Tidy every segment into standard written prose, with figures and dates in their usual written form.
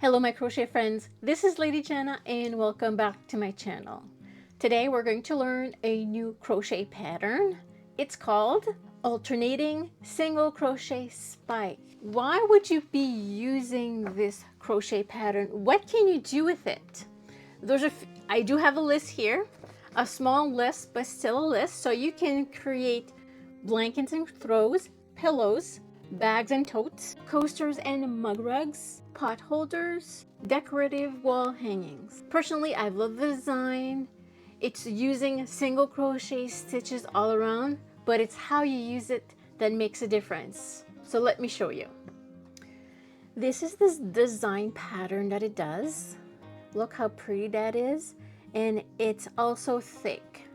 Hello my crochet friends, this is Lady Jana and welcome back to my channel. Today we're going to learn a new crochet pattern. It's called Alternating Single Crochet Spike. Why would you be using this crochet pattern? What can you do with it? I do have a list here, a small list but still a list, so you can create blankets and throws, pillows, bags and totes, coasters and mug rugs, pot holders, decorative wall hangings. Personally, I love the design. It's using single crochet stitches all around, but it's how you use it that makes a difference. So let me show you. This is this design pattern that it does. Look how pretty that is. And it's also thick.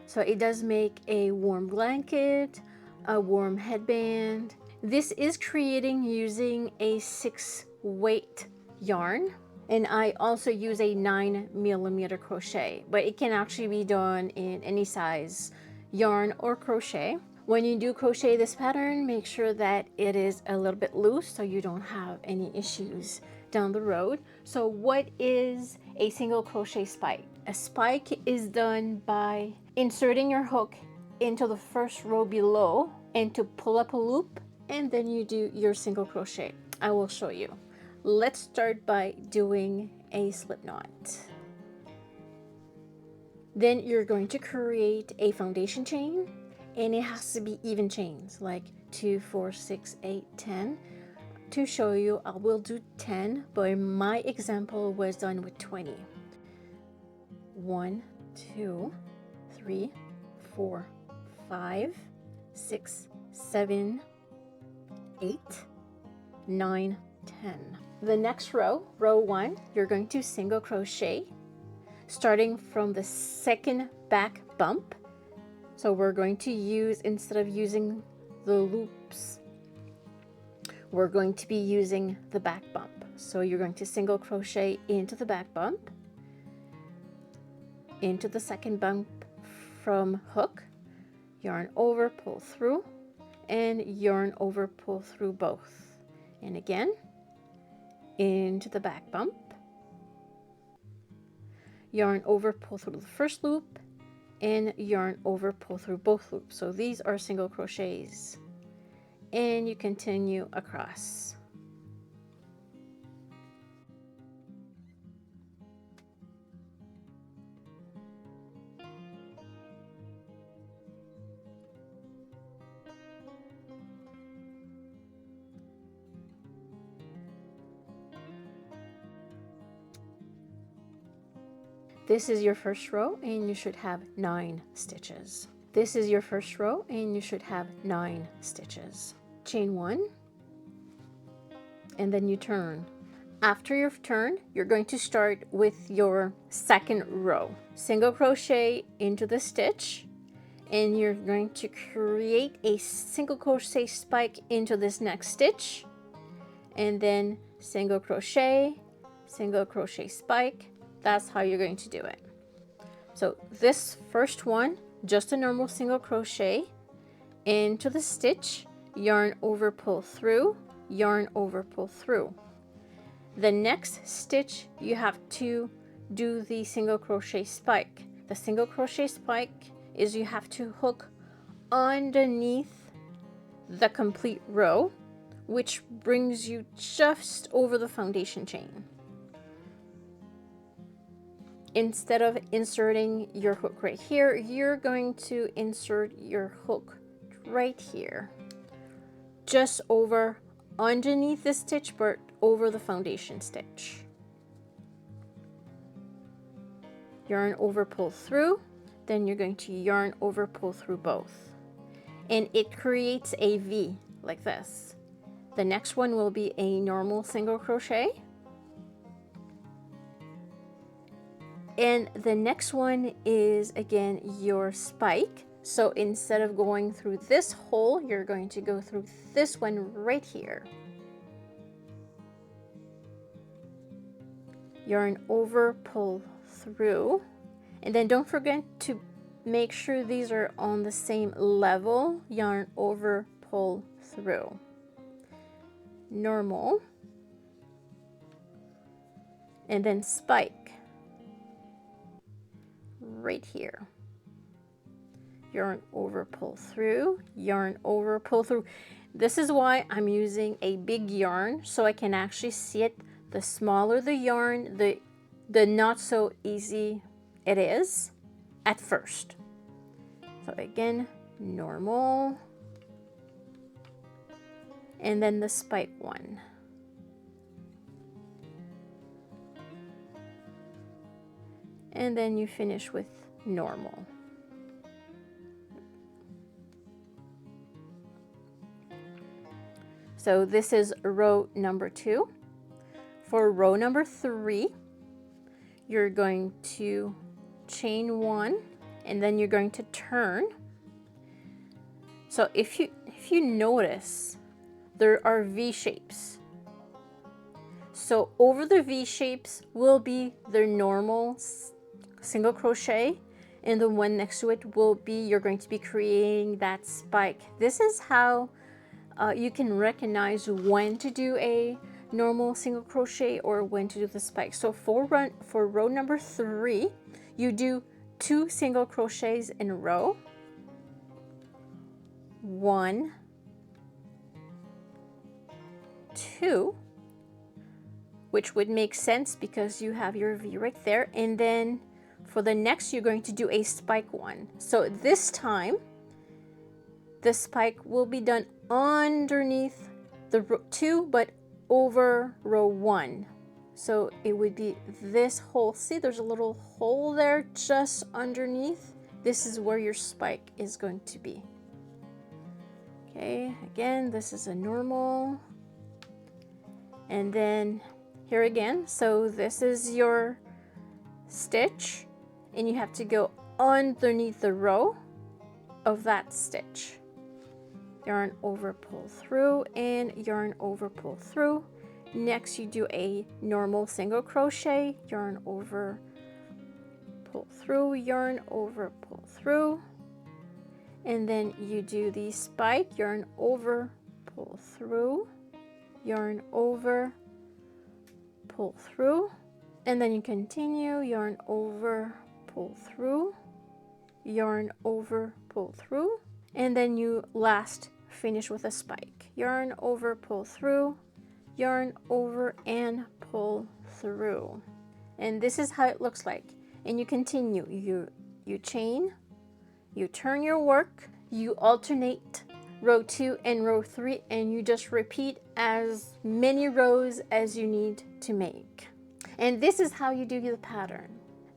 So it does make a warm blanket, a warm headband. This is creating using a 6 weight yarn, and I also use a 9mm crochet, but it can actually be done in any size yarn or crochet. When you do crochet this pattern, make sure that it is a little bit loose so you don't have any issues down the road. So what is a single crochet spike? A spike is done by inserting your hook into the first row below and to pull up a loop, and then you do your single crochet. I will show you. Let's start by doing a slip knot. Then you're going to create a foundation chain, and it has to be even chains, like 2, 4, 6, 8, 10. To show you, I will do 10, but my example was done with 20. 1, 2, 3, 4, 5, 6, 7, 8, 9, 10. The next row, row 1, you're going to single crochet starting from the second back bump. So we're going to use, instead of using the loops, we're going to be using the back bump. So you're going to single crochet into the back bump, into the second bump from hook, yarn over, pull through, and yarn over, pull through both. And again, into the back bump, yarn over, pull through the first loop, and yarn over, pull through both loops. So these are single crochets, and you continue across. This is your first row and you should have 9 stitches. This is your first row and you should have 9 stitches. Chain 1 and then you turn. After your turn, you're going to start with your second row. Single crochet into the stitch, and you're going to create a single crochet spike into this next stitch, and then single crochet spike. That's how you're going to do it. So this first one, just a normal single crochet into the stitch, yarn over, pull through, yarn over, pull through. The next stitch you have to do the single crochet spike. The single crochet spike is you have to hook underneath the complete row, which brings you just over the foundation chain. Instead of inserting your hook right here, you're going to insert your hook right here, just over underneath the stitch, but over the foundation stitch. Yarn over, pull through, then you're going to yarn over, pull through both, and it creates a V like this. The next one will be a normal single crochet, and the next one is again your spike. So instead of going through this hole, you're going to go through this one right here. Yarn over, pull through, and then don't forget to make sure these are on the same level. Yarn over, pull through. Normal, and then spike right here. Yarn over, pull through, yarn over, pull through. This is why I'm using a big yarn, so I can actually see it. The smaller the yarn, the not so easy it is at first. So again, normal, and then the spike one. And then you finish with normal. So this is row number 2. For row number 3, you're going to chain 1, and then you're going to turn. So if you notice, there are V shapes. So over the V shapes will be their normal single crochet, and the one next to it will be, you're going to be creating that spike. This is how you can recognize when to do a normal single crochet or when to do the spike. So for row number 3, you do 2 single crochets in a row, 1, 2, which would make sense because you have your V right there, and then for the next you're going to do a spike one. So this time the spike will be done underneath the row 2 but over row 1. So it would be this hole. See, there's a little hole there just underneath. This is where your spike is going to be. Okay, again, this is a normal, and then here again, so this is your stitch, and you have to go underneath the row of that stitch. Yarn over, pull through, and yarn over, pull through. Next you do a normal single crochet, yarn over, pull through, yarn over, pull through, and then you do the spike, yarn over, pull through, yarn over, pull through, and then you continue, yarn over, pull through, yarn over, pull through, and then you last finish with a spike, yarn over, pull through, yarn over, and pull through. And this is how it looks like. And you continue, you chain, you turn your work, you alternate row 2 and row 3, and you just repeat as many rows as you need to make. And this is how you do the pattern.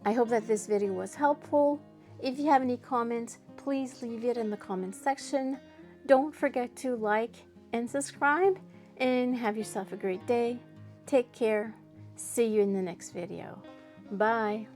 I hope that this video was helpful. If you have any comments, please leave it in the comment section. Don't forget to like and subscribe, and have yourself a great day. Take care. See you in the next video. Bye.